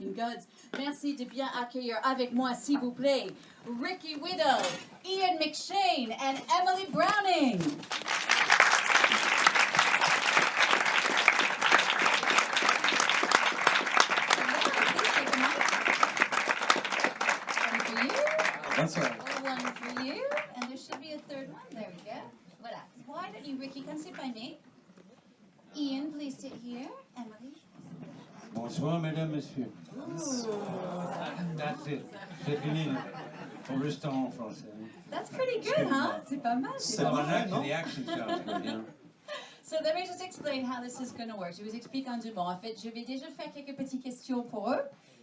Goods. Merci de bien accueillir avec moi, s'il vous plaît, Ricky Whittle, Ian McShane, and Emily Browning. One for you. That's all right. One for you. And there should be a third one. There we go. Voilà. Why don't you, Ricky, come sit by me. Ian, please sit here. Emily. Bonsoir, mesdames, messieurs. That's it. C'est fini. Au restaurant français. That's pretty good, huh? C'est pas mal. C'est pas mal, non? The accent sounds good, you know. So let me just explain how this is going to work. Je vous explique en deux mots. En fait, je vais déjà faire quelques petites questions pour eux.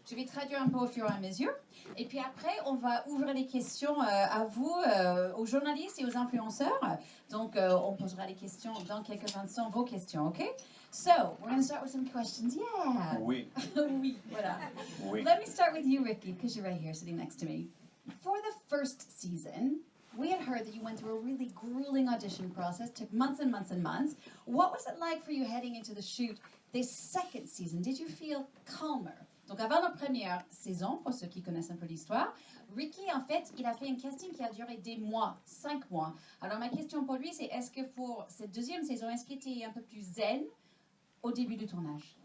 Je vais traduire un peu au fur et à mesure. Et puis après, on va ouvrir les questions à vous, aux journalistes et aux influenceurs. Donc, on posera les questions dans quelques instants, vos questions, OK? So, we're going to start with some questions. Yeah. Oui. Oui, voilà. Oui. Let me start with you, Ricky, because you're right here sitting next to me. For the first season, we had heard that you went through a really grueling audition process, took months and months and months. What was it like for you heading into the shoot this second season? Did you feel calmer? Donc avant la première saison, pour ceux qui connaissent un peu l'histoire, Ricky, en fait, il a fait un casting qui a duré des mois, 5 mois. Alors ma question pour lui, c'est est-ce que pour cette deuxième saison, est-ce qu'il était un peu plus zen au début du tournage?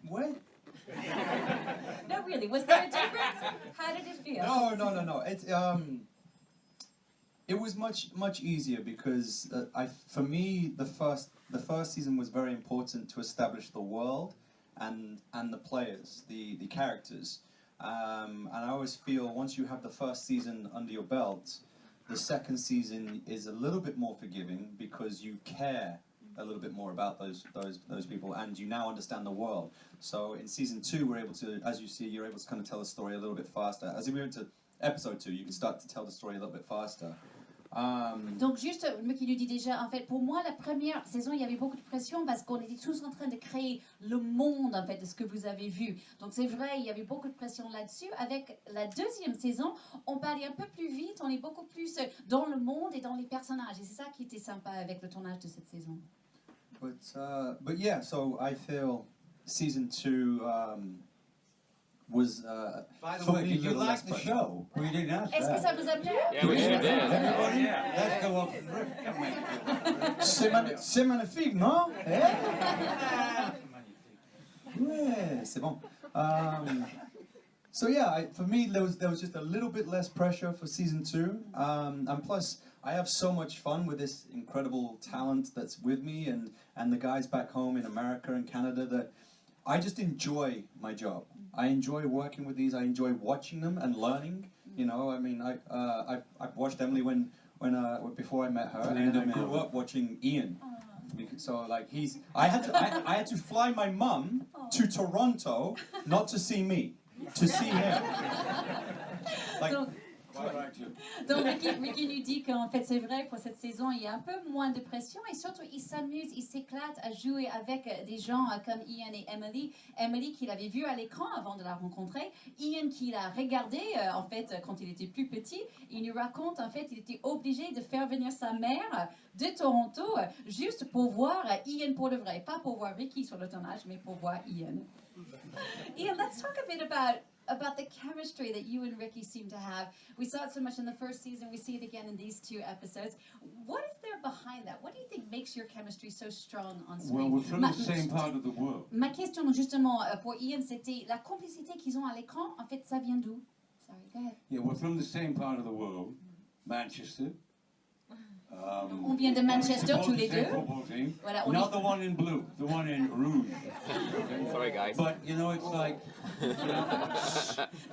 What? No, really. Was there a difference? How did it feel? No. It was much easier because for me the first season was very important to establish the world and the players, the characters, and I always feel once you have the first season under your belt, the second season is a little bit more forgiving because you care a little bit more about those people, and you now understand the world. So in season 2, we're able to, as you see, you're able to kind of tell the story a little bit faster. As we move into episode 2, you can start to tell the story a little bit faster. Donc juste, moi qui lui dis déjà, en fait, pour moi, la première saison, il y avait beaucoup de pression parce qu'on était tous en train de créer le monde, en fait, de ce que vous avez vu. Donc c'est vrai, il y avait beaucoup de pression là-dessus. Avec la deuxième saison, on parlait un peu plus vite, on est beaucoup plus dans le monde et dans les personnages. Et c'est ça qui était sympa avec le tournage de cette saison. But yeah, so I feel season 2 was. By the way, did you like the show? We didn't ask Est-ce que ça vous a plu? Yeah, we sure did. Everybody? Let's go up. C'est magnifique, non? Yeah, c'est bon. So yeah, for me there was just a little bit less pressure for season 2, and plus I have so much fun with this incredible talent that's with me and the guys back home in America and Canada that I just enjoy my job. I enjoy working with these. I enjoy watching them and learning. You know, I mean, I've watched Emily when before I met her, and I grew up watching Ian. So like I had to fly my mum to Toronto, not to see me, to see him. Like. Donc Ricky nous dit qu'en fait c'est vrai pour cette saison il y a un peu moins de pression et surtout il s'amuse, il s'éclate à jouer avec des gens comme Ian et Emily. Emily qu'il avait vu à l'écran avant de la rencontrer, Ian qu'il a regardé en fait quand il était plus petit. Il nous raconte en fait il était obligé de faire venir sa mère de Toronto juste pour voir Ian pour de vrai, pas pour voir Ricky sur le tournage mais pour voir Ian. Ian, let's talk a bit about the chemistry that you and Ricky seem to have. We saw it so much in the first season, we see it again in these 2 episodes. What is there behind that? What do you think makes your chemistry so strong on screen? Well, we're from the same part of the world. Ma question justement pour Ian, c'était la complicité qu'ils ont à l'écran, en fait, ça vient d'où? Sorry, go ahead. Yeah, we're from the same part of the world, Manchester. On vient de Manchester tous les deux. Voilà, not the one in blue, the one in rouge. Sorry, guys. But you know, it's like.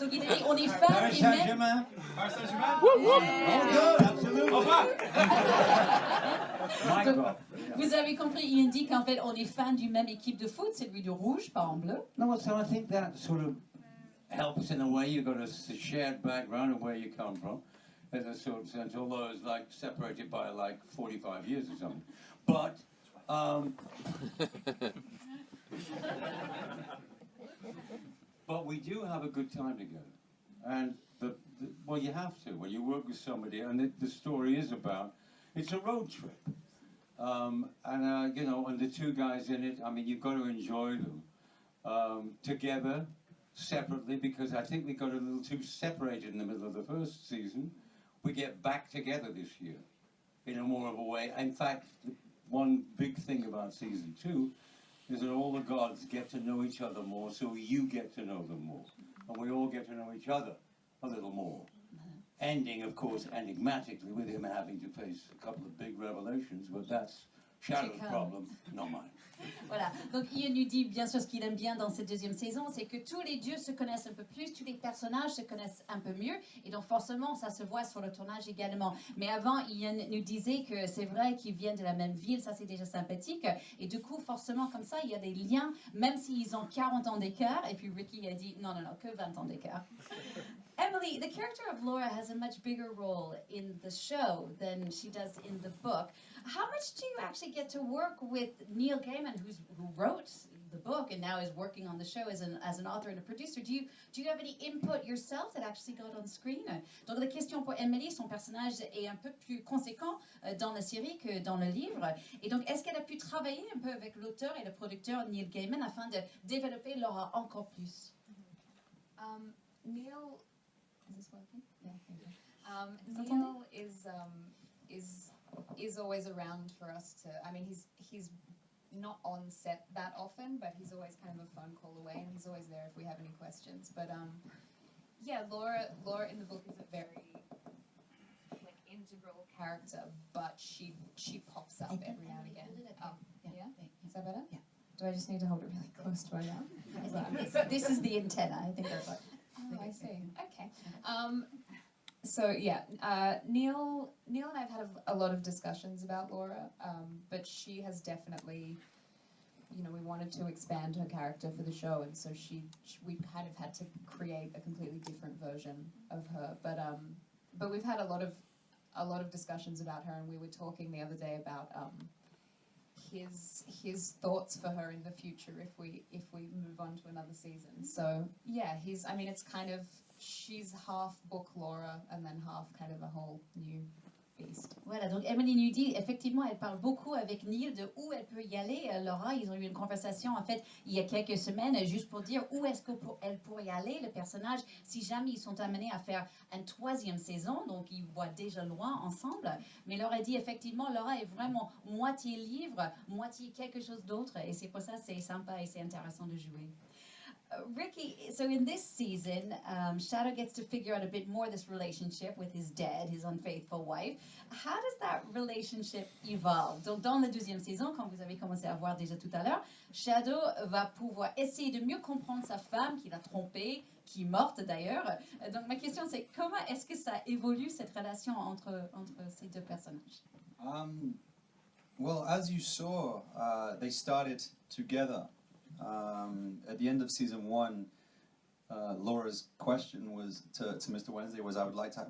Donc il dit, on est fans Paris des mêmes. Saint-Germain. Paris Saint-Germain. Oh, good, absolutely. Donc, vous avez compris, Ian dit qu'en fait on est fan du même équipe de foot, c'est lui du rouge, pas en bleu. No, so I think that sort of helps in a way. You've got a shared background of where you come from. In a sort of sense, although it's like separated by like 45 years or something. But but we do have a good time together, and well, you have to when you work with somebody, and the story is about it's a road trip. You know, and the two guys in it, I mean, you've got to enjoy them together, separately, because I think we got a little too separated in the middle of the first season. We get back together this year in a more of a way. In fact, one big thing about season 2 is that all the gods get to know each other more, so you get to know them more. And we all get to know each other a little more. Ending, of course, enigmatically, with him having to face a couple of big revelations, but that's Shadow's problem, not mine. Voilà, donc Ian nous dit bien sûr ce qu'il aime bien dans cette deuxième saison, c'est que tous les dieux se connaissent un peu plus, tous les personnages se connaissent un peu mieux, et donc forcément ça se voit sur le tournage également. Mais avant, Ian nous disait que c'est vrai qu'ils viennent de la même ville, ça c'est déjà sympathique, et du coup forcément comme ça il y a des liens, même s'ils ont 40 ans d'écart, et puis Ricky a dit non, que 20 ans d'écart. Emily, the character of Laura has a much bigger role in the show than she does in the book. How much do you actually get to work with Neil Gaiman, who wrote the book and now is working on the show as an author and a producer? Do you have any input yourself that actually got on screen? Donc la question pour Emily, son personnage est un peu plus conséquent dans la série que dans le livre. Et donc est-ce qu'elle a pu travailler un peu avec l'auteur et le producteur Neil Gaiman afin de développer Laura encore plus? Neil, is this working? Yeah. Neil is always around for us to. I mean, he's not on set that often, but he's always kind of a phone call away, and he's always there if we have any questions. But yeah, Laura in the book is a very like integral character, but she pops up every now and again. Yeah, is that better? Yeah. Do I just need to hold it really close to my mouth? This is the antenna. I think that's right. Oh, I see. Okay. So yeah, Neil and I've had a lot of discussions about Laura, but she has definitely, you know, we wanted to expand her character for the show, and so we kind of had to create a completely different version of her. But we've had a lot of discussions about her, and we were talking the other day about his thoughts for her in the future if we move on to another season. So yeah, it's kind of, she's half book Laura and then half kind of a whole new beast. Voilà, donc Emily nous dit, effectivement, elle parle beaucoup avec Neil de où elle peut y aller. Laura, ils ont eu une conversation, en fait, il y a quelques semaines, juste pour dire où est-ce qu'elle pourrait y aller, le personnage, si jamais ils sont amenés à faire une 3e saison, donc ils voient déjà loin ensemble. Mais Laura dit, effectivement, Laura est vraiment moitié livre, moitié quelque chose d'autre, et c'est pour ça c'est sympa et c'est intéressant de jouer. Ricky, so in this season, Shadow gets to figure out a bit more this relationship with his dad, his unfaithful wife. How does that relationship evolve? Donc, dans la 2e saison, comme vous avez commencé à voir déjà tout à l'heure, Shadow va pouvoir essayer de mieux comprendre sa femme qui l'a trompée, qui est morte d'ailleurs. Donc, ma question c'est comment est-ce que ça évolue cette relation entre ces deux personnages? Well, as you saw, they started together. At the end of season 1, Laura's question was to Mr. Wednesday was, I would like to,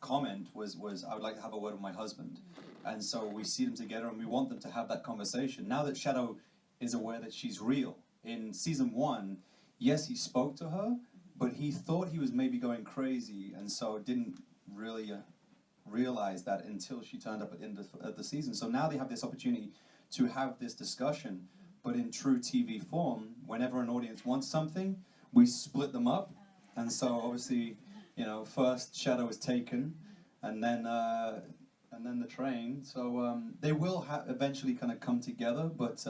comment was I would like to have a word with my husband. And so we see them together and we want them to have that conversation. Now that Shadow is aware that she's real. In season 1, yes, he spoke to her, but he thought he was maybe going crazy and so didn't really realize that until she turned up at the end of the season. So now they have this opportunity to have this discussion, but in true TV form. Whenever an audience wants something, we split them up. And so obviously, you know, first Shadow is taken, and then the train. So they will eventually kind of come together, but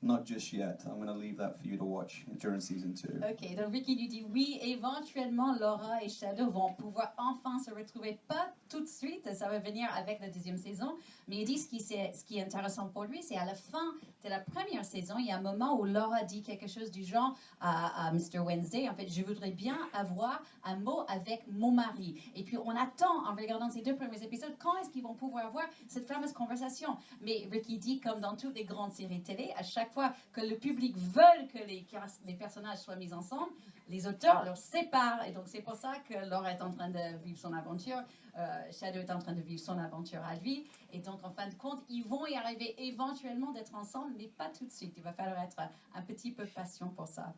not just yet. I'm going to leave that for you to watch during season 2. Ok, donc Ricky lui dit oui, éventuellement Laura et Shadow vont pouvoir enfin se retrouver, pas tout de suite, ça va venir avec la 2e saison, mais il dit ce qui est intéressant pour lui, c'est à la fin de la 1re saison, il y a un moment où Laura dit quelque chose du genre à Mr. Wednesday, en fait, je voudrais bien avoir un mot avec mon mari. Et puis on attend, en regardant ces 2 premiers épisodes, quand est-ce qu'ils vont pouvoir avoir cette fameuse conversation. Mais Ricky dit, comme dans toutes les grandes séries télé, à chaque fois que le public veut que les personnages soient mis ensemble, les auteurs leur séparent. Et donc c'est pour ça que Laura est en train de vivre son aventure, Shadow est en train de vivre son aventure à lui. Et donc en fin de compte, ils vont y arriver éventuellement d'être ensemble, mais pas tout de suite. Il va falloir être un petit peu patient pour ça.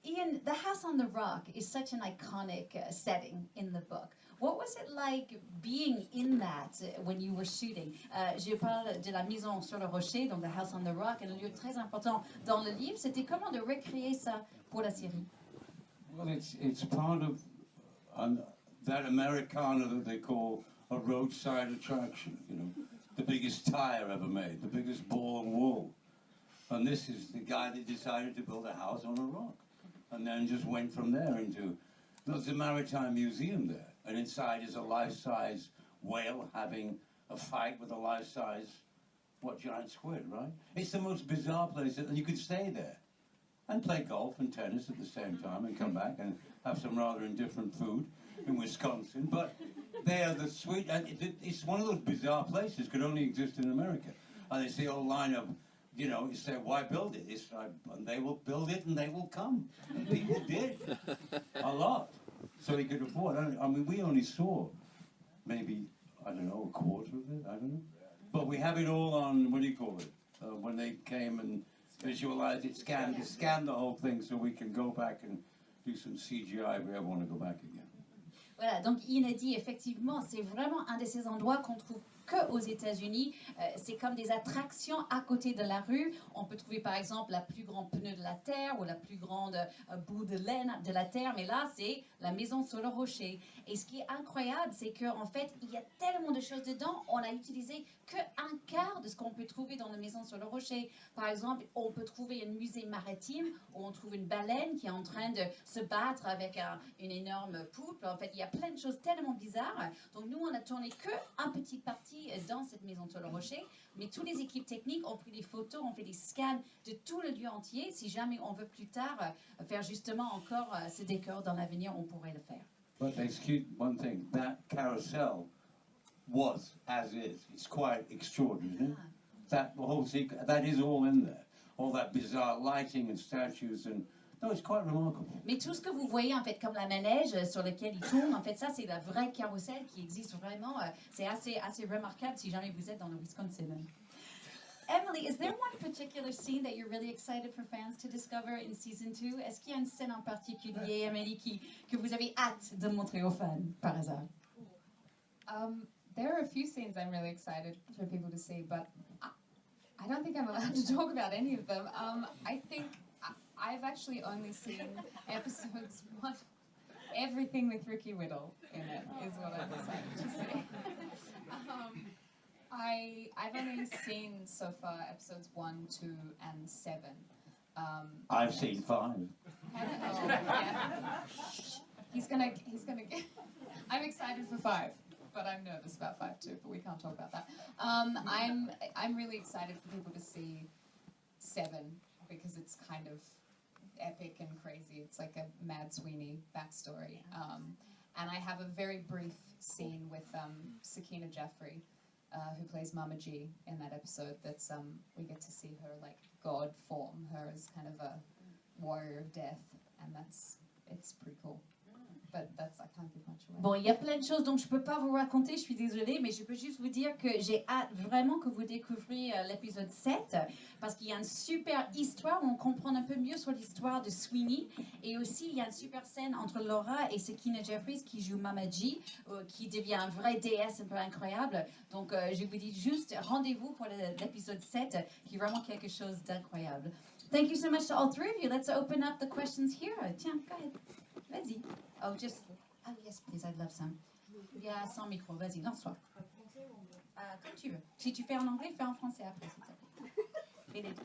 Ian, the house on the rock is such an iconic setting in the book. What was it like being in that when you were shooting? Je parle de la maison sur le rocher, donc The House on the Rock, un lieu très important dans le livre. C'était comment de recréer ça pour la série? Well, it's part of that Americana that they call a roadside attraction, you know, the biggest tire ever made, the biggest ball and wool. And this is the guy that decided to build a house on a rock. And then just went from there into, there's a maritime museum there. And inside is a life-size whale having a fight with a life-size, giant squid, right? It's the most bizarre place, and you could stay there and play golf and tennis at the same time and come back and have some rather indifferent food in Wisconsin. But they are the sweet, and it's one of those bizarre places, could only exist in America. And it's the old line of, you know, you say, why build it? And they will build it and they will come. And people did, a lot. So he could afford, I mean, we only saw maybe, I don't know, a quarter of it, I don't know. But we have it all on, what do you call it? When they came and visualized it, scanned the whole thing so we can go back and do some CGI if we ever want to go back again. Voilà, donc Inédit, effectivement, c'est vraiment un de ces endroits qu'on trouve que aux États-Unis. C'est comme des attractions à côté de la rue. On peut trouver par exemple la plus grande pneu de la Terre ou la plus grande bout de laine de la Terre, mais là c'est la maison sur le rocher. Et ce qui est incroyable, c'est qu'en fait il y a tellement de choses dedans, on a utilisé que un quart de ce qu'on peut trouver dans la maison sur le rocher. Par exemple, on peut trouver un musée maritime où on trouve une baleine qui est en train de se battre avec une énorme poupe. En fait, il y a plein de choses tellement bizarres. Donc nous, on a tourné que un petit parti dans cette maison sur le rocher, mais toutes les équipes techniques ont pris des photos, ont fait des scans de tout le lieu entier. Si jamais on veut plus tard faire justement encore ce décor dans l'avenir, on pourrait le faire. But excuse one thing, that carousel was as is. It's quite extraordinary, isn't it? That whole secret, that is all in there. All that bizarre lighting and statues and no, it's quite remarkable. Mais tout ce que vous voyez en fait comme la manège sur lequel il tourne, en fait ça c'est la vraie carrousel qui existe vraiment. C'est assez remarquable si jamais vous êtes dans le Wisconsin. Emily, is there one particular scene that you're really excited for fans to discover in season 2? Est-ce qu'il y a une scène en particulier, Emily, que vous avez hâte de montrer aux fans par hasard? There are a few scenes I'm really excited for people to see, but I don't think I'm allowed to talk about any of them. I think I've actually only seen episodes 1. Everything with Ricky Whittle in it is what I'm excited to see. I've only seen so far episodes 1, 2, and 7. I've seen 5. Yeah. He's gonna get. I'm excited for 5, but I'm nervous about 5 too. But we can't talk about that. I'm really excited for people to see 7 because it's kind of epic and crazy. It's like a Mad Sweeney backstory. And I have a very brief scene with Sakina Jaffrey, who plays Mama G in that episode. That's we get to see her like god form, her as kind of a warrior of death, and it's pretty cool. But that's, I can't give much away. Bon, il y a plein de choses dont je ne peux pas vous raconter, je suis désolée, mais je peux juste vous dire que j'ai hâte vraiment que vous découvriez l'épisode 7, parce qu'il y a une super histoire où on comprend un peu mieux sur l'histoire de Sweeney, et aussi il y a une super scène entre Laura et Sakina Jeffries qui joue Mama G, qui devient une vraie déesse un peu incroyable. Donc je vous dis juste rendez-vous pour l'épisode 7, qui est vraiment quelque chose d'incroyable. Thank you so much to all three of you. Let's open up the questions here. Tiens, go ahead. Vas-y. Oh, yes, please, I'd love some. Il y a sans micro, vas-y, lance-toi. Comme tu veux. Si tu fais en anglais, fais en français après, s'il te plaît. Fais les deux.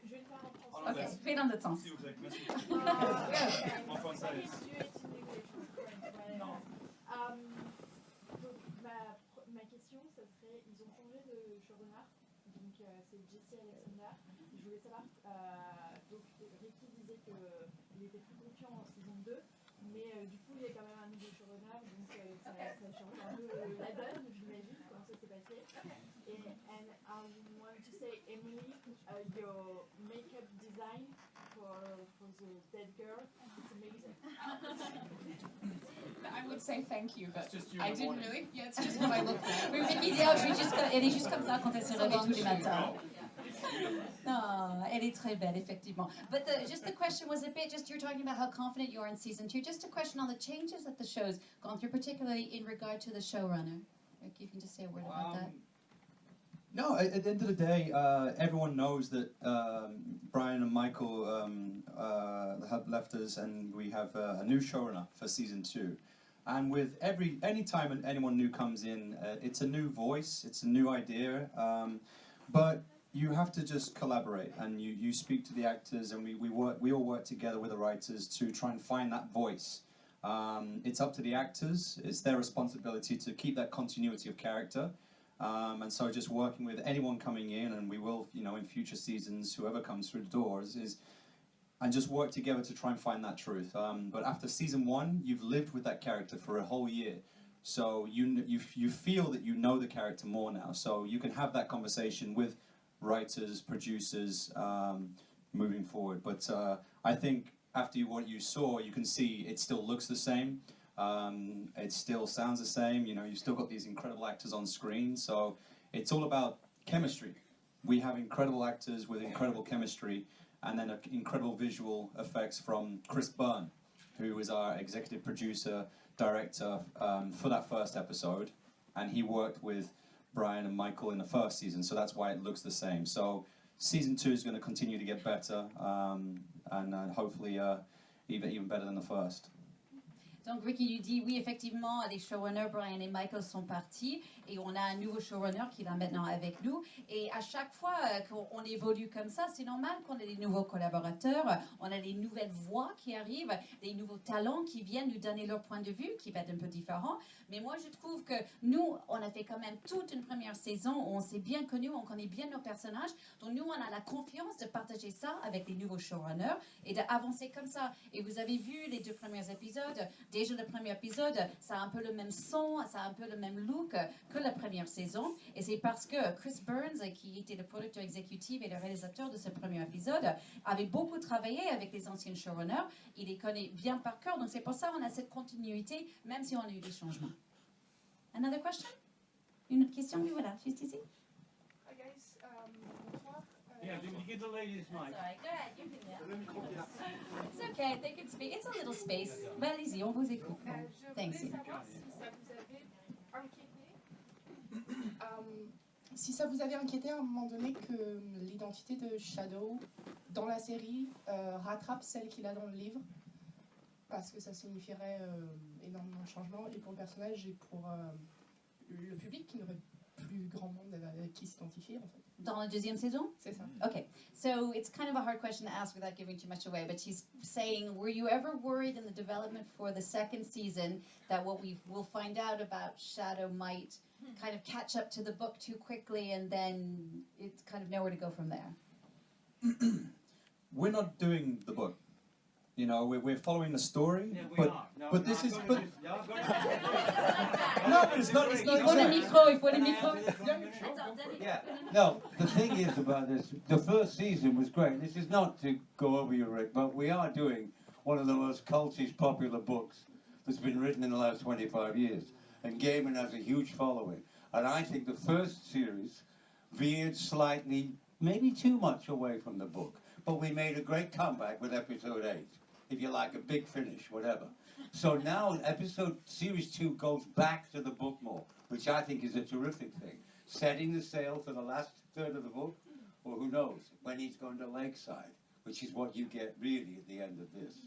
Je vais le faire en français. Ok, fais dans l'autre sens. S'il vous plaît, merci. En français. Non. Donc, ma question, ça serait, ils ont changé de showrunner, donc c'est Jesse Alexander. Je voulais savoir, donc Ricky disait qu'il était plus confiant en saison 2, mais du coup il y a quand même un nouveau showrunner, donc ça change un peu la donne, j'imagine, comment ça s'est passé. And I want to say, Emily, your makeup design for the dead girl, it's amazing. I would say thank you, but I didn't really. Yeah, it's just what I look like. Oui, mais elle est juste comme ça quand elle se réveille tous les matins. No, elle est très belle, effectivement. But just the question was a bit, just you're talking about how confident you are in season 2. Just a question on the changes that the show's gone through, particularly in regard to the showrunner. If you can just say a word about that. No, at the end of the day, everyone knows that Bryan and Michael have left us, and we have a new showrunner for season 2. And with any time anyone new comes in, it's a new voice, it's a new idea, but you have to just collaborate, and you speak to the actors, and we all work together with the writers to try and find that voice. It's up to the actors, it's their responsibility to keep that continuity of character. And so just working with anyone coming in, and we will, in future seasons, whoever comes through the doors, and just work together to try and find that truth. But after season 1, you've lived with that character for a whole year. So you feel that you know the character more now. So you can have that conversation with writers, producers, moving forward. But I think after what you saw, you can see it still looks the same. It still sounds the same, you've still got these incredible actors on screen, so it's all about chemistry. We have incredible actors with incredible chemistry, and then incredible visual effects from Chris Byrne, who is our executive producer, director for that first episode, and he worked with Bryan and Michael in the first season, so that's why it looks the same. So season 2 is going to continue to get better, and hopefully even better than the first. Donc Ricky lui dit, oui, effectivement, les showrunners Bryan et Michael sont partis et on a un nouveau showrunner qui est là maintenant avec nous. Et à chaque fois qu'on évolue comme ça, c'est normal qu'on ait des nouveaux collaborateurs, on a des nouvelles voix qui arrivent, des nouveaux talents qui viennent nous donner leur point de vue, qui va être un peu différent. Mais moi, je trouve que nous, on a fait quand même toute une première saison où on s'est bien connus, on connaît bien nos personnages. Donc nous, on a la confiance de partager ça avec les nouveaux showrunners et d'avancer comme ça. Et vous avez vu les 2 premiers épisodes. Déjà, le premier épisode, ça a un peu le même son, ça a un peu le même look que la première saison. Et c'est parce que Chris Burns, qui était le producteur exécutif et le réalisateur de ce premier épisode, avait beaucoup travaillé avec les anciens showrunners. Il les connaît bien par cœur. Donc c'est pour ça qu'on a cette continuité, même si on a eu des changements. Another question? Une autre question? Oui, voilà, juste ici. Hi guys, bonsoir. Yeah, do you give the lady this mic? Sorry, go ahead, you can. It's okay, they can speak. It's a little space. Ben, allez-y, on vous écoute. Je Thanks. voulais savoir si ça vous avait inquiété. Si ça vous avait inquiété à un moment donné que l'identité de Shadow dans la série rattrape celle qu'il a dans le livre, parce que ça signifierait énormément de changements, et pour le personnage et pour le public qui n'aurait plus grand monde avec qui s'identifier en fait. Dans la deuxième saison? C'est ça. Okay, so it's kind of a hard question to ask without giving too much away, but she's saying, were you ever worried in the development for the second season that what we will find out about Shadow might kind of catch up to the book too quickly and then it's kind of nowhere to go from there? We're not doing the book. We're following the story, Yeah, we but are. No, but no, this I've is got but it. No, I've got it. no, but it's not. It's Il not faut le exact. micro, il faut le micro. Yeah. No, the thing is about this, the first season was great. This is not to go over you, Rick, but we are doing one of the most cultish popular books that's been written in the last 25 years. And Gaiman has a huge following. And I think the first series veered slightly, maybe too much away from the book. But we made a great comeback with episode 8. If you like, a big finish, whatever. So now series 2 goes back to the book more, which I think is a terrific thing. Setting the sail for the last third of the book, or who knows, when he's going to Lakeside, which is what you get really at the end of this.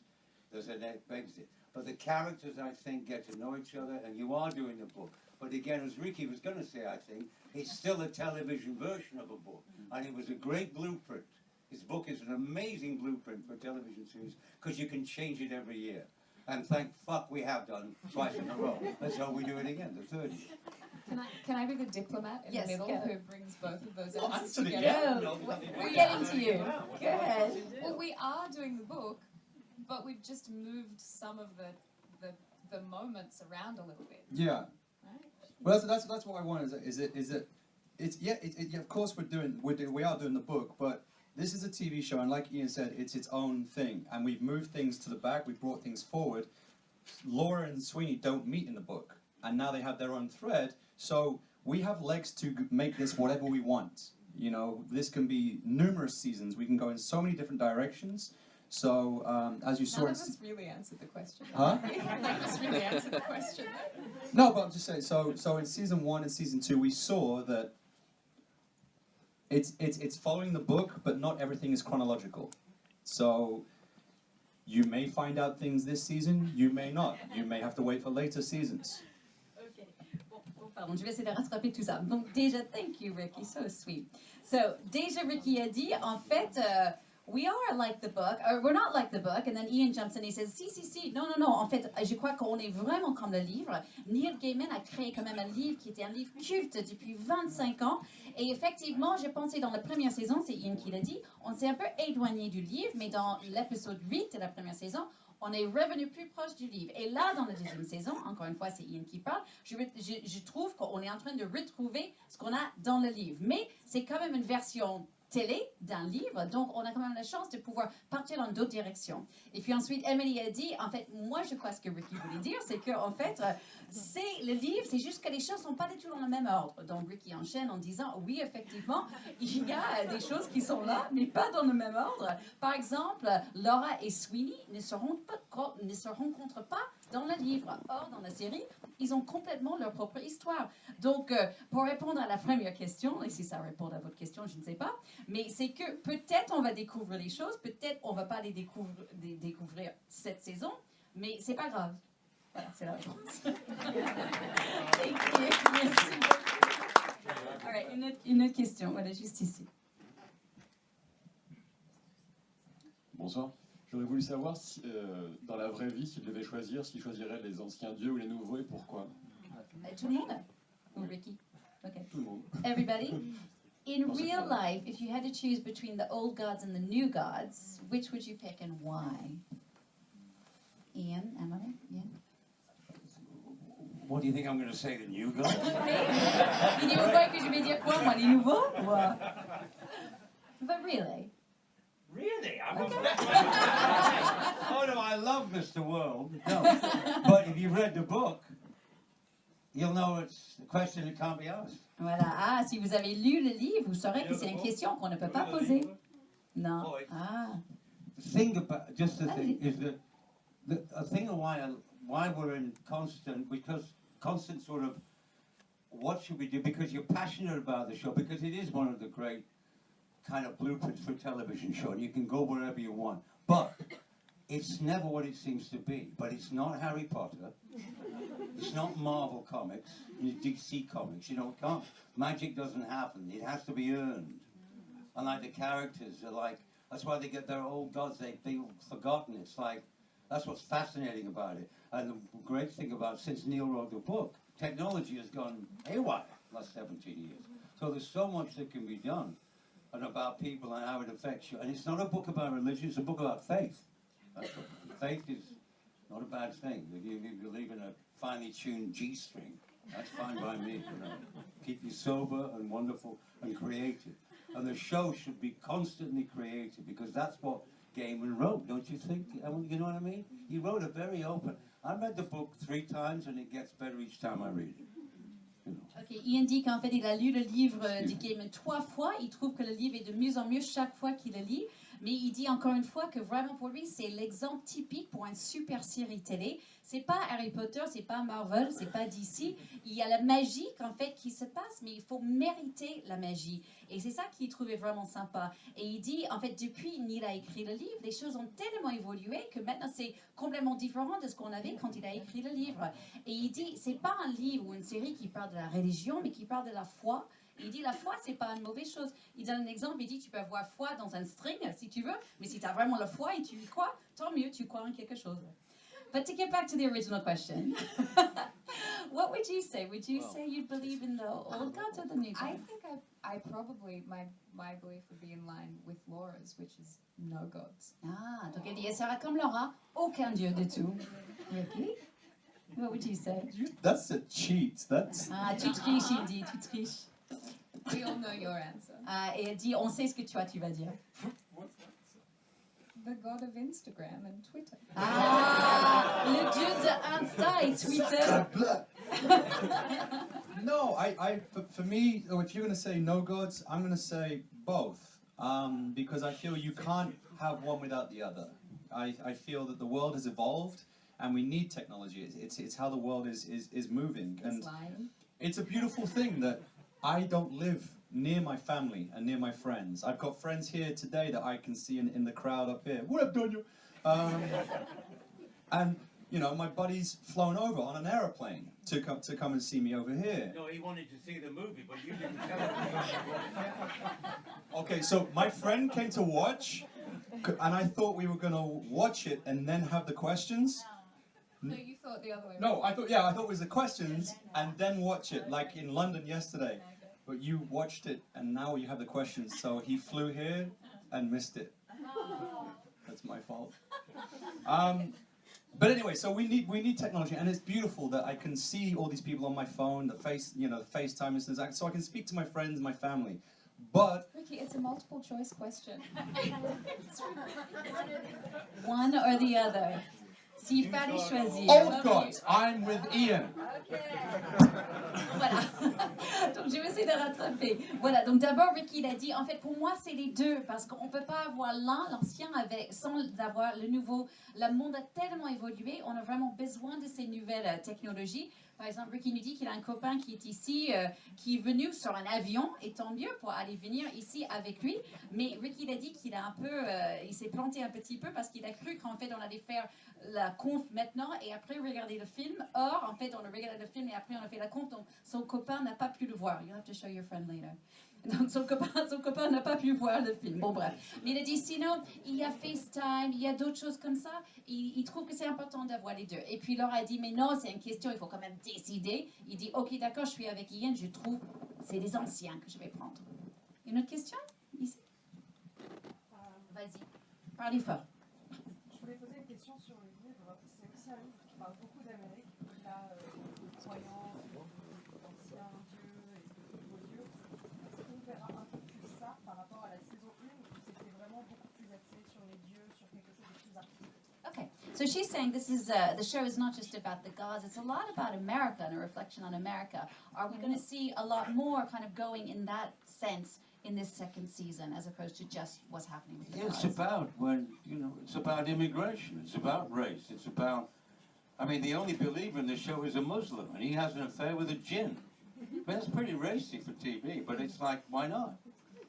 There's an exit. But the characters, I think, get to know each other, and you are doing the book. But again, as Ricky was going to say, I think, it's still a television version of a book, and it was a great blueprint. His book is an amazing blueprint for a television series, because you can change it every year. And thank fuck we have done twice in a row. Let's hope we do it again, the third year. Can I be the diplomat in Yes, the middle go. who brings both of those Well, answers absolutely, together? No, we're getting to you. Go ahead. Well, we are doing the book, but we've just moved some of the moments around a little bit. Yeah. Well, that's what I want. Of course we are doing the book, but this is a TV show, and like Ian said, it's its own thing, and we've moved things to the back, we've brought things forward. Laura and Sweeney don't meet in the book, and now they have their own thread, so we have legs to make this whatever we want. You know, this can be numerous seasons. We can go in so many different directions. So, as you saw... None of us really answered the question. Huh? None of us really answered the question. No, but I'm just saying, so in season 1 and season 2, we saw that it's following the book, but not everything is chronological. So, you may find out things this season, you may not. You may have to wait for later seasons. Ok. Bon, pardon, je vais essayer de rattraper tout ça. Donc déjà, thank you Ricky, so sweet. So, déjà Ricky a dit, en fait, we are like the book, or we're not like the book, and then Ian jumps in and he says, si, non, en fait, je crois qu'on est vraiment comme le livre. Neil Gaiman a créé quand même un livre qui était un livre culte depuis 25 ans, et effectivement, j'ai pensé dans la première saison, c'est Ian qui l'a dit, on s'est un peu éloigné du livre, mais dans l'épisode 8 de la première saison, on est revenu plus proche du livre. Et là, dans la deuxième saison, encore une fois, c'est Ian qui parle, je trouve qu'on est en train de retrouver ce qu'on a dans le livre. Mais c'est quand même une version télé d'un livre, donc on a quand même la chance de pouvoir partir dans d'autres directions. Et puis ensuite, Emily a dit, en fait, moi je crois ce que Ricky voulait dire, c'est que en fait, c'est le livre, c'est juste que les choses sont pas du tout dans le même ordre. Donc Ricky enchaîne en disant, oui, effectivement, il y a des choses qui sont là, mais pas dans le même ordre. Par exemple, Laura et Sweeney ne se rencontrent pas dans le livre. Or, dans la série, ils ont complètement leur propre histoire. Donc, pour répondre à la première question, et si ça répond à votre question, je ne sais pas, mais c'est que peut-être on va découvrir les choses, peut-être on va pas les découvrir cette saison, mais c'est pas grave. Voilà, c'est la réponse. Thank you. Merci. All right, une autre question, voilà, juste ici. Bonsoir. J'aurais voulu savoir, si, dans la vraie vie, s'il devait choisir, s'il choisirait les anciens dieux ou les nouveaux et pourquoi. Tout le monde? Ou Ricky? Okay. Tout le monde. Everybody? In real life, if you had to choose between the old gods and the new gods, which would you pick and why? Ian, Emily, Ian? What do you think I'm going to say, the new guy? Oui? Il vous croyez que je vais dire quoi, moi, les nouveaux? Ou, But really? Really? I'm not... Oh no, I love Mr. World. No. But if you've read the book, you'll know it's a question that can't be asked. Voilà. Ah, si vous avez lu le livre, vous saurez que c'est une question qu'on ne peut pas poser. Non. Ah. The thing about, just the thing, is that a thing of why we're in constant sort of, what should we do? Because you're passionate about the show, because it is one of the great kind of blueprints for a television show, and you can go wherever you want. But it's never what it seems to be. But it's not Harry Potter. It's not Marvel comics, DC comics. You know, magic doesn't happen. It has to be earned. And like the characters are like, that's why they get their old gods. They feel forgotten. It's like, that's what's fascinating about it. And the great thing about it, since Neil wrote the book, technology has gone haywire the last 17 years. So there's so much that can be done. And about people and how it affects you. And it's not a book about religion, it's a book about faith. Faith is not a bad thing. If you believe in a finely tuned G-string, that's fine by me. You know. Keep you sober and wonderful and creative. And the show should be constantly creative, because that's what Gaiman wrote, don't you think? You know what I mean? He wrote a very open... I read the book 3 times and it gets better each time I read it. Ok, Ian dit qu'en fait il a lu le livre de Gaiman 3 fois, il trouve que le livre est de mieux en mieux chaque fois qu'il le lit, mais il dit encore une fois que vraiment pour lui c'est l'exemple typique pour une super série télé. C'est pas Harry Potter, c'est pas Marvel, c'est pas DC. Il y a la magie en fait qui se passe, mais il faut mériter la magie. Et c'est ça qu'il trouvait vraiment sympa. Et il dit en fait depuis Neil a écrit le livre, les choses ont tellement évolué que maintenant c'est complètement différent de ce qu'on avait quand il a écrit le livre. Et il dit c'est pas un livre ou une série qui parle de la religion, mais qui parle de la foi. Il dit la foi, c'est pas une mauvaise chose. Il donne un exemple, il dit tu peux avoir foi dans un string si tu veux, mais si tu as vraiment la foi et tu y crois, tant mieux, tu crois en quelque chose. But to get back to the original question, what would you say? Would you say you believe in the old gods or the new gods? I think I probably, my belief would be in line with Laura's, which is no gods. Ah, donc elle dit, elle sera comme Laura, aucun dieu du tout. Ricky? What would you say? That's a cheat. That's... Ah, tu triches, il dit, tu triches. We all know your answer. Ah, et elle dit, on sait ce que tu vas dire. The god of Instagram and Twitter. Ah, le dieu de Insta et Twitter. No, for me, if you're going to say no gods, I'm going to say both. Because I feel you can't have one without the other. I feel that the world has evolved and we need technology. It's how the world is moving. And it's a beautiful thing that I don't live near my family and near my friends. I've got friends here today that I can see in the crowd up here. What up, Daniel? And you know, my buddy's flown over on an aeroplane to come and see me over here. No, he wanted to see the movie, but you didn't tell him. Okay, so my friend came to watch, and I thought we were going to watch it and then have the questions. No, you thought the other way. No, I thought it was the questions and then watch it, like in London yesterday. But you watched it and now you have the questions, so he flew here and missed it. That's my fault. But anyway, so we need technology, and it's beautiful that I can see all these people on my phone, the FaceTime and stuff, so I can speak to my friends and my family. But Ricky, it's a multiple choice question. One or the other. S'il fallait choisir. old gods, I'm with Ian. Voilà. Donc je vais essayer de rattraper. Voilà, donc d'abord Ricky il a dit, en fait pour moi c'est les deux, parce qu'on ne peut pas avoir l'ancien sans avoir le nouveau. Le monde a tellement évolué, on a vraiment besoin de ces nouvelles technologies. Par exemple, Ricky nous dit qu'il a un copain qui est ici, qui est venu sur un avion, et tant mieux pour aller venir ici avec lui. Mais Ricky il a dit qu'il a un peu, il s'est planté un petit peu parce qu'il a cru qu'en fait on allait faire la conf maintenant et après regarder le film. Or, en fait, on a regardé le film et après on a fait la conf, donc son copain n'a pas pu le voir. You'll have to show your friend later. Donc son copain n'a pas pu voir le film. Bon bref. Mais il a dit sinon, il y a FaceTime, il y a d'autres choses comme ça. Il trouve que c'est important d'avoir les deux. Et puis Laura a dit mais non, c'est une question, il faut quand même décider. Il dit ok d'accord, je suis avec Ian, je trouve c'est les anciens que je vais prendre. Une autre question ici? Vas-y, parlez fort. Je voulais poser une question sur le livre. C'est aussi un livre qui parle beaucoup d'Amérique, au-delà des croyances, d'anciens dieux et de nouveaux dieux. Est-ce qu'on verra un peu plus ça par rapport à la saison 1 où c'était vraiment beaucoup plus axé sur les dieux, sur quelque chose de plus artistique? Okay, so she's saying this is the show is not just about the gods; it's a lot about America and a reflection on America. Are we going to see a lot more kind of going in that sense in this second season, as opposed to just what's happening with the It's gods? about it's about immigration. It's about race. It's about. I mean, the only believer in the show is a Muslim, and he has an affair with a jinn. But that's pretty racy for TV. But it's like, why not?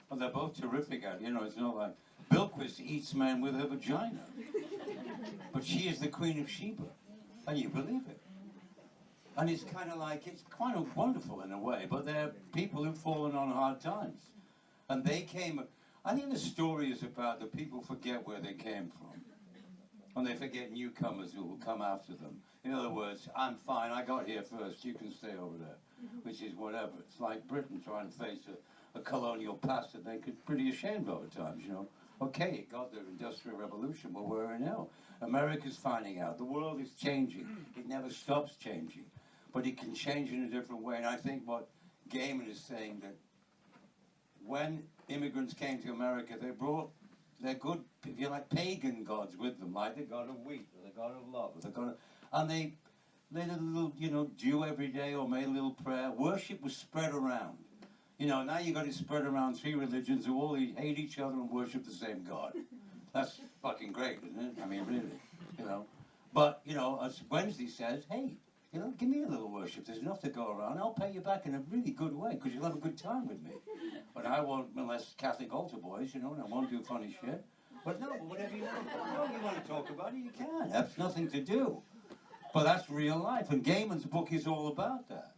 Well, they're both terrific at it. You know, it's not like Bilquis eats man with her vagina, but she is the Queen of Sheba, and you believe it. And it's kind of wonderful in a way. But they're people who've fallen on hard times. And they came, I think the story is about the people forget where they came from. And they forget newcomers who will come after them. In other words, I'm fine, I got here first, you can stay over there. Which is whatever. It's like Britain trying to face a colonial past that they could pretty ashamed of at times, you know. Okay, it got their Industrial Revolution, but where are we now? America's finding out. The world is changing. It never stops changing. But it can change in a different way. And I think what Gaiman is saying that when immigrants came to America, they brought their good, if you like, pagan gods with them, like the god of wheat, or the god of love, or the god of, and they made a little, Jew every day, or made a little prayer. Worship was spread around. Now you got it spread around 3 religions who all hate each other and worship the same God. That's fucking great, isn't it? I mean, really, But, as Wednesday says, hey, give me a little worship. There's enough to go around. I'll pay you back in a really good way, because you'll have a good time with me. But I won't molest Catholic altar boys, and I won't do funny shit. But no, whatever you want to talk about it, you can. That's nothing to do. But that's real life, and Gaiman's book is all about that.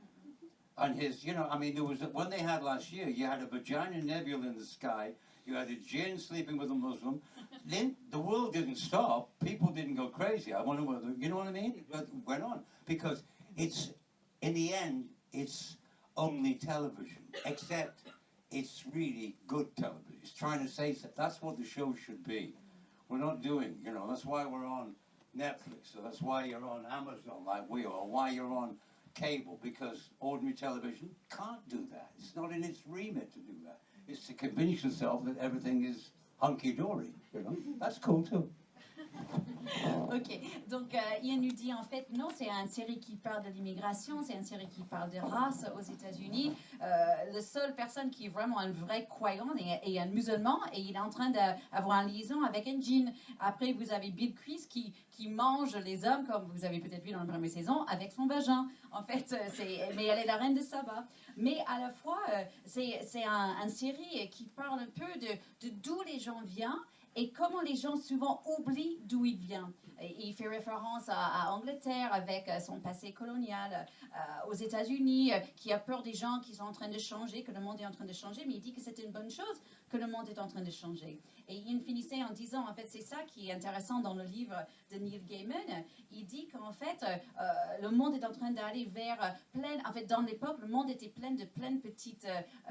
And his, there was, one they had last year, you had a vagina nebula in the sky, you had a jinn sleeping with a Muslim. Then the world didn't stop, people didn't go crazy. I wonder whether, you know what I mean? It went on. Because it's, in the end, it's only television, except it's really good television. It's trying to say that's what the show should be. We're not doing, that's why we're on Netflix, or that's why you're on Amazon like we are, or why you're on cable, because ordinary television can't do that. It's not in its remit to do that. It's to convince yourself that everything is hunky-dory, That's cool too. Ok, donc Ian nous dit en fait non, c'est une série qui parle de l'immigration, c'est une série qui parle de race aux États-Unis. La seule personne qui est vraiment un vrai croyant est un musulman et il est en train d'avoir une liaison avec un djinn. Après, vous avez Bill Chris qui mange les hommes, comme vous avez peut-être vu dans la première saison, avec son vagin. En fait, mais elle est la reine de Saba. Mais à la fois, c'est une série qui parle un peu de d'où les gens viennent et comment les gens souvent oublient d'où ils viennent. Et il fait référence à Angleterre avec son passé colonial, aux États-Unis, qui a peur des gens qui sont en train de changer, que le monde est en train de changer, mais il dit que c'est une bonne chose que le monde est en train de changer. Et il finissait en disant, en fait, c'est ça qui est intéressant dans le livre de Neil Gaiman. Il dit qu'en fait, le monde est en train d'aller vers en fait, dans l'époque, le monde était plein de petites,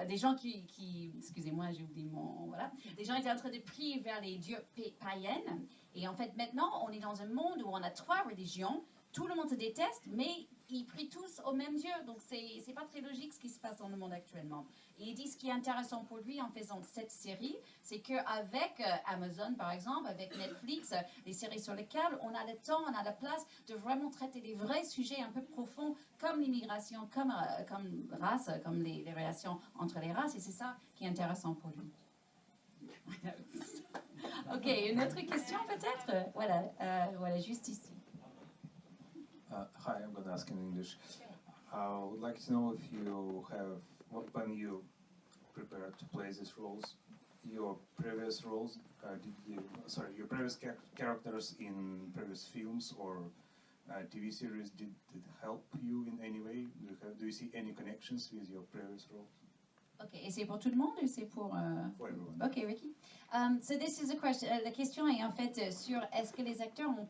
des gens qui excusez-moi, j'ai oublié mon, voilà, des gens étaient en train de prier vers les dieux païennes. Et en fait, maintenant, on est dans un monde où on a 3 religions. Tout le monde se déteste, mais ils prient tous au même Dieu. Donc, c'est pas très logique ce qui se passe dans le monde actuellement. Et il dit ce qui est intéressant pour lui en faisant cette série, c'est qu'avec Amazon, par exemple, avec Netflix, les séries sur lesquelles on a le temps, on a la place de vraiment traiter des vrais sujets un peu profonds, comme l'immigration, comme race, comme les relations entre les races. Et c'est ça qui est intéressant pour lui. Ok, une autre question peut-être? Voilà, voilà, juste ici. Hi, I'm going to ask in English. I would like to know if you have, when you prepared to play these roles, your previous roles, your previous characters in previous films or TV series, did help you in any way? Do you see any connections with your previous roles? Ok, et c'est pour tout le monde ou c'est pour... For everyone. Ok, Ricky. So this is a question. La question est en fait sur est-ce que les acteurs ont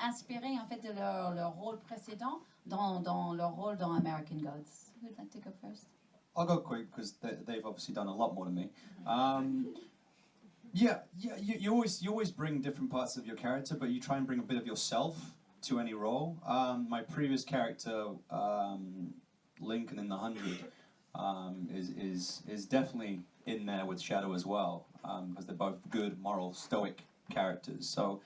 inspiré en fait de leur rôle précédent dans leur rôle dans American Gods. Who would like to go first? I'll go quick because they've obviously done a lot more than me. You always bring different parts of your character, but you try and bring a bit of yourself to any role. My previous character, Lincoln in the 100, is definitely in there with Shadow as well, because they're both good, moral, stoic characters. So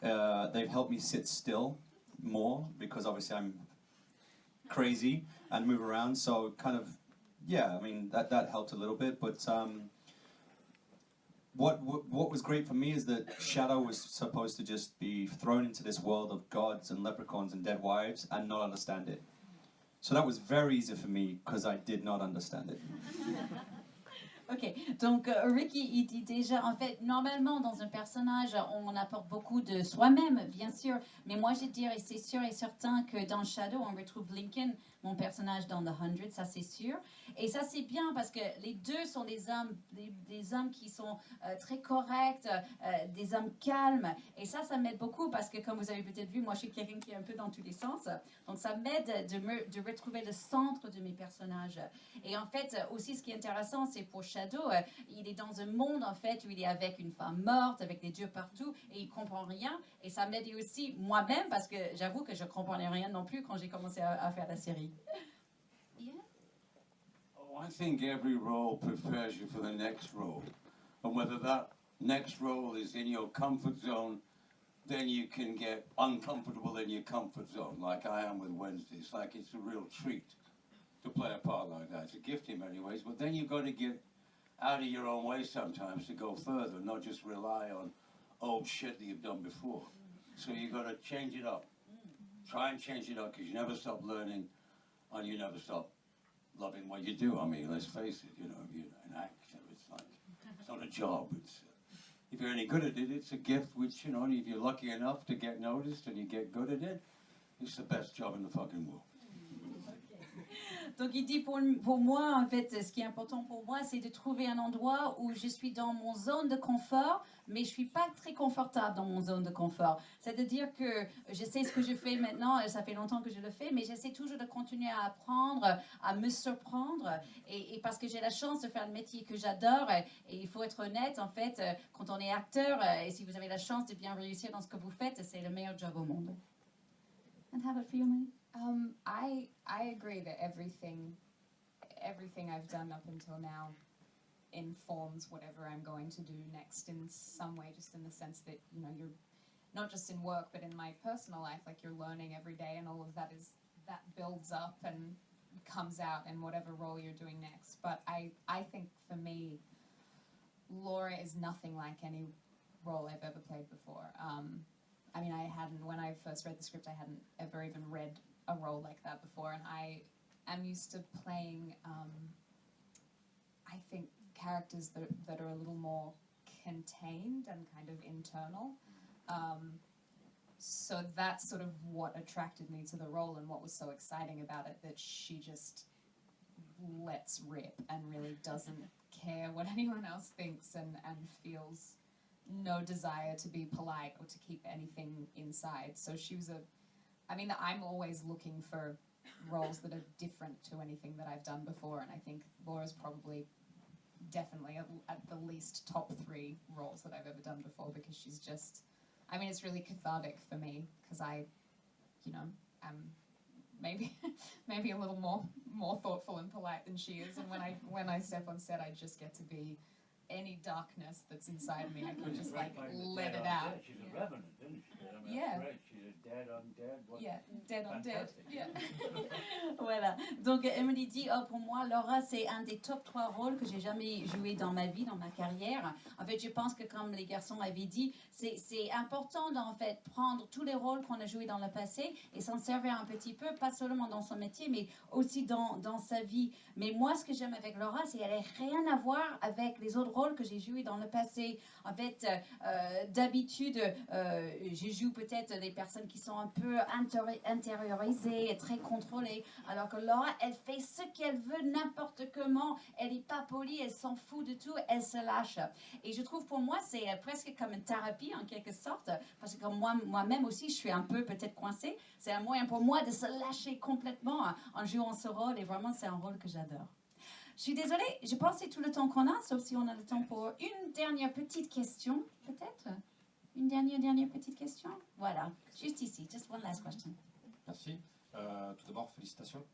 they've helped me sit still more because obviously I'm crazy and move around. So kind of, yeah, I mean that helped a little bit. But what was great for me is that Shadow was supposed to just be thrown into this world of gods and leprechauns and dead wives and not understand it. So that was very easy for me because I did not understand it. Ok, donc Ricky, il dit déjà, en fait, normalement dans un personnage, on apporte beaucoup de soi-même, bien sûr, mais moi je dirais, c'est sûr et certain que dans Shadow, on retrouve Lincoln, mon personnage dans The 100, ça c'est sûr. Et ça c'est bien parce que les deux sont des hommes qui sont très corrects, des hommes calmes. Et ça m'aide beaucoup parce que comme vous avez peut-être vu, moi je suis quelqu'un qui est un peu dans tous les sens. Donc ça m'aide de retrouver le centre de mes personnages. Et en fait, aussi ce qui est intéressant, c'est pour Shadow, il est dans un monde en fait où il est avec une femme morte, avec des dieux partout, et il comprend rien. Et ça m'aide aussi moi-même parce que j'avoue que je comprenais rien non plus quand j'ai commencé à faire la série. Yeah. Oh, I think every role prepares you for the next role, and whether that next role is in your comfort zone, then you can get uncomfortable in your comfort zone, like I am with Wednesday. It's like it's a real treat to play a part like that. It's a gift in many ways, but then you've got to get out of your own way sometimes to go further, not just rely on old shit that you've done before. So you've got to change it up. Try and change it up, because you never stop learning and you never stop loving what you do. I mean, let's face it, you're an actor. It's like, it's not a job. It's if you're any good at it, it's a gift which, if you're lucky enough to get noticed and you get good at it, it's the best job in the fucking world. Donc il dit pour moi, en fait, ce qui est important pour moi, c'est de trouver un endroit où je suis dans mon zone de confort, mais je suis pas très confortable dans mon zone de confort. C'est-à-dire que je sais ce que je fais maintenant, et ça fait longtemps que je le fais, mais j'essaie toujours de continuer à apprendre, à me surprendre, et parce que j'ai la chance de faire le métier que j'adore, et il faut être honnête, en fait, quand on est acteur, et si vous avez la chance de bien réussir dans ce que vous faites, c'est le meilleur job au monde. And how about for you, Mary? I agree that everything I've done up until now informs whatever I'm going to do next in some way, just in the sense that, not just in work but in my personal life. Like, you're learning every day, and all of that builds up and comes out in whatever role you're doing next. But I think for me, Laura is nothing like any role I've ever played before. I mean, when I first read the script, I hadn't ever even read a role like that before, and I am used to playing, I think, characters that are a little more contained and kind of internal. So that's sort of what attracted me to the role and what was so exciting about it, that she just lets rip and really doesn't care what anyone else thinks, and feels no desire to be polite or to keep anything inside. So she was I'm always looking for roles that are different to anything that I've done before, and I think Laura's probably definitely at the least top 3 roles that I've ever done before, because she's just, it's really cathartic for me, because I, am maybe a little more thoughtful and polite than she is, and when I step on set, I just get to be any darkness that's inside me. I can just let it out. She's a revenant, isn't she? Yeah. That's great. She's a dead undead. Yeah, dead on dead. Yeah. Voilà. Donc Emily dit, pour moi, Laura, c'est un des top 3 rôles que j'ai jamais joué dans ma vie, dans ma carrière. En fait, je pense que, comme les garçons avaient dit, c'est important d'en fait prendre tous les rôles qu'on a joués dans le passé et s'en servir un petit peu, pas seulement dans son métier, mais aussi dans sa vie. Mais moi, ce que j'aime avec Laura, c'est qu'elle n'a rien à voir avec les autres rôles que j'ai joués dans le passé. En fait, d'habitude, je joue peut-être des personnes qui sont un peu intériorisées et très contrôlées, alors que Laura, elle fait ce qu'elle veut n'importe comment, elle n'est pas polie, elle s'en fout de tout, elle se lâche. Et je trouve, pour moi, c'est presque comme une thérapie en quelque sorte, parce que moi-même aussi, je suis un peu peut-être coincée. C'est un moyen pour moi de se lâcher complètement en jouant ce rôle, et vraiment, c'est un rôle que j'adore. Je suis désolée, je pense que c'est tout le temps qu'on a, sauf si on a le temps pour une dernière petite question, peut-être. Une dernière petite question. Voilà, juste ici, just one last question. Merci. Tout d'abord, félicitations.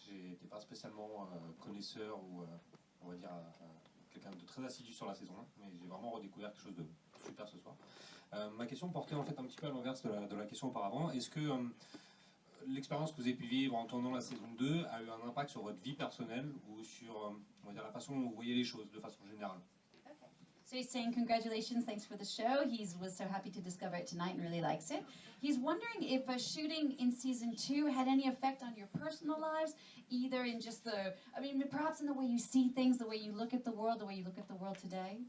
J'étais pas spécialement connaisseur ou, on va dire, quelqu'un de très assidu sur la saison 1, mais j'ai vraiment redécouvert quelque chose de super ce soir. Ma question portait en fait un petit peu à l'inverse de la question auparavant. Est-ce que l'expérience que vous avez pu vivre en tournant la saison 2 a eu un impact sur votre vie personnelle ou sur, on va dire, la façon dont vous voyez les choses de façon générale? So he's saying congratulations, thanks for the show. He was so happy to discover it tonight and really likes it. He's wondering if shooting in season 2 had any effect on your personal lives, either in just perhaps in the way you see things, the way you look at the world, the way you look at the world today.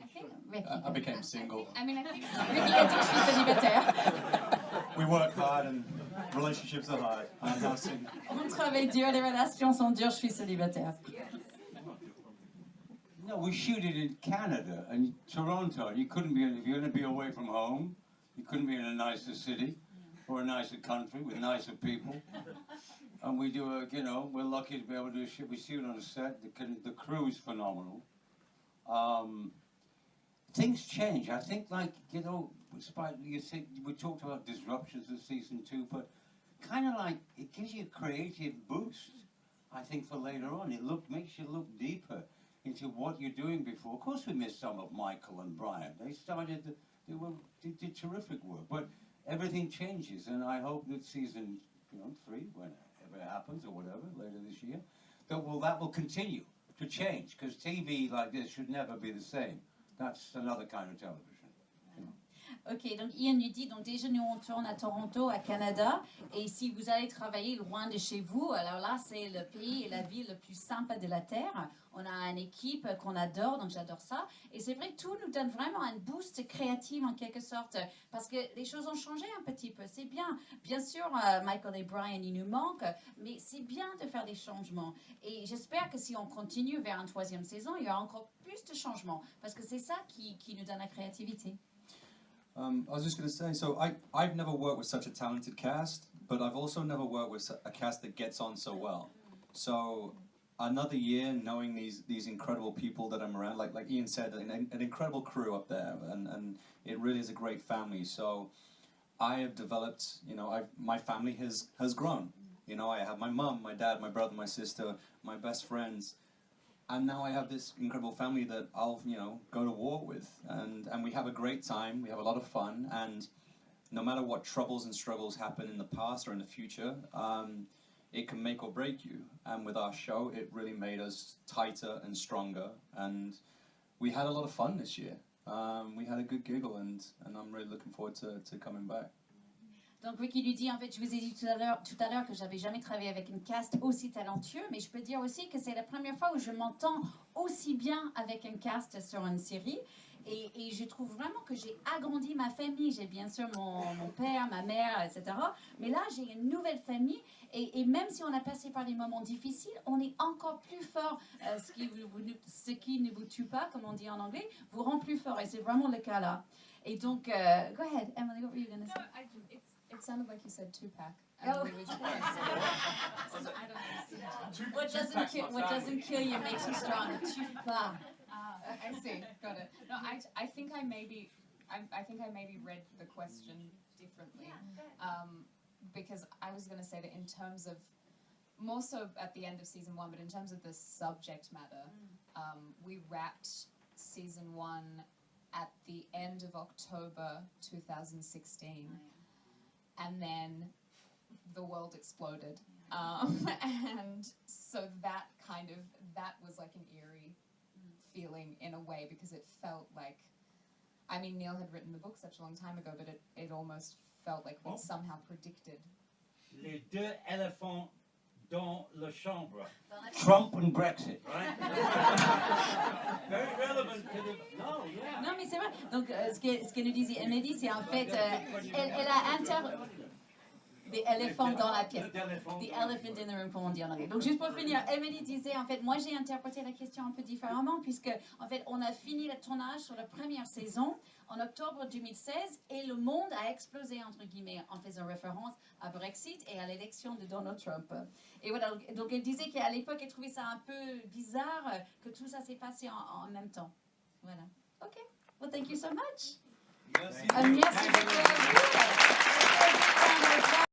I think Ricky. I became single. I think Ricky a dit que je suis célibataire. We work hard and relationships are hard. I'm now single. On travaille dur, les relations sont dures, je suis célibataire. No, we shoot it in Canada and Toronto. You couldn't be, if you're going to be away from home, you couldn't be in a nicer city or a nicer country with nicer people. And we do we're lucky to be able to shoot. We shoot on a set. The crew is phenomenal. Things change. I think, despite we talked about disruptions of season 2, but kind of like it gives you a creative boost. I think for later on, makes you look deeper into what you're doing before. Of course, we missed some of Michael and Bryan. They did terrific work, but everything changes, and I hope that season 3, whenever it happens or whatever later this year, that will continue to change, because TV like this should never be the same. That's another kind of television. Ok, donc Ian lui dit, donc déjà nous on tourne à Toronto, à Canada, et si vous allez travailler loin de chez vous, alors là c'est le pays et la ville le plus sympa de la Terre. On a une équipe qu'on adore, donc j'adore ça. Et c'est vrai que tout nous donne vraiment un boost créatif en quelque sorte, parce que les choses ont changé un petit peu, c'est bien. Bien sûr, Michael et Bryan, ils nous manquent, mais c'est bien de faire des changements. Et j'espère que si on continue vers une 3e saison, il y aura encore plus de changements, parce que c'est ça qui nous donne la créativité. I was just going to say, so I've never worked with such a talented cast, but I've also never worked with a cast that gets on so well. So another year knowing these incredible people that I'm around, like Ian said, an incredible crew up there, and it really is a great family. So I have developed, my family has grown. I have my mum, my dad, my brother, my sister, my best friends. and now I have this incredible family that I'll, you know, go to war with, and we have a great time. We have a lot of fun, and no matter what troubles and struggles happen in the past or in the future, it can make or break you. And with our show, it really made us tighter and stronger, and we had a lot of fun this year. We had a good giggle, and I'm really looking forward to coming back. Donc Ricky lui dit, en fait, je vous ai dit tout à l'heure que j'avais jamais travaillé avec une cast aussi talentueux, mais je peux dire aussi que c'est la première fois où je m'entends aussi bien avec un cast sur une série. Et je trouve vraiment que j'ai agrandi ma famille. J'ai bien sûr mon père, ma mère, etc. Mais là, j'ai une nouvelle famille. Et même si on a passé par des moments difficiles, on est encore plus fort. Ce qui ne vous tue pas, comme on dit en anglais, vous rend plus fort. Et c'est vraiment le cas là. Et donc, go ahead, Emily, what were you going to say? No, it sounded like you said two-pack. Oh. We were just I don't know. What doesn't kill you makes you stronger. Two-pack. I see. Got it. No, I think I maybe read the question differently. Because I was going to say that in terms of, more so at the end of season 1, but in terms of the subject matter, we wrapped season 1 at the end of October 2016. And then the world exploded. And so that was like an eerie feeling in a way, because it felt like, I mean, Neil had written the book such a long time ago, but it almost felt like we'd somehow predicted. Les deux éléphants dans la chambre. Trump and Brexit, right? Very relevant to the... No, yeah. Non, mais c'est vrai. Donc, ce que nous disait Emily, c'est en fait, elle a des éléphants dans la pièce. The elephant in the room, comme on dit en anglais. Donc, juste pour finir, Emily disait, en fait, moi, j'ai interprété la question un peu différemment, puisque, en fait, on a fini le tournage sur la première saison en octobre 2016, et le monde a explosé, entre guillemets, en faisant référence à Brexit et à l'élection de Donald Trump. Et voilà, donc elle disait qu'à l'époque, elle trouvait ça un peu bizarre que tout ça s'est passé en même temps. Voilà. OK. Well, thank you so much. Merci. Merci beaucoup à vous.